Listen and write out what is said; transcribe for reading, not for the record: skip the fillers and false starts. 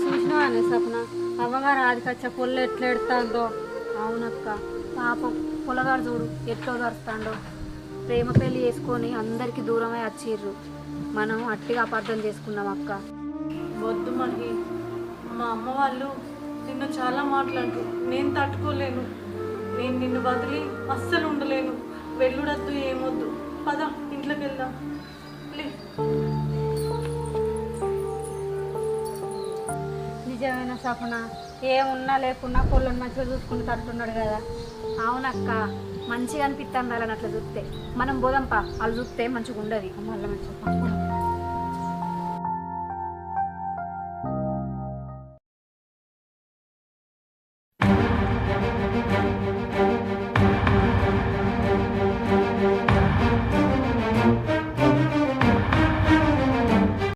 చూసినా అనే సపన అవ్వగారు ఆదికచ్చ పొల్లు ఎట్లా ఎడతాందో. అవునక్క, పాపం పొలగాడు చూడు ఎట్లో దరుస్తాడో. ప్రేమ పెళ్లి చేసుకొని అందరికి దూరమై వచ్చిర్రు. మనం అట్టిగా అపార్థం చేసుకున్నాం అక్క. వద్దు మహి, మా అమ్మ వాళ్ళు నిన్ను చాలా మాట్లాడు. నేను తట్టుకోలేను. నేను నిన్ను వదిలి అస్సలు ఉండలేను. వెళ్ళుడద్దు, ఏమొద్దు. పద ఇంట్లోకి వెళ్దాం ప్లీజ్. నిజమైన సపన ఏమున్నా లేకున్నా పొలను మంచిగా చూసుకుని తట్టున్నాడు కదా. అవునక్క, మంచిగా అనిపిస్తుంది వాళ్ళని అట్లా చూస్తే. మనం పోదాంపా, వాళ్ళు చూస్తే మంచిగా ఉండదు మళ్ళీ మంచిగా.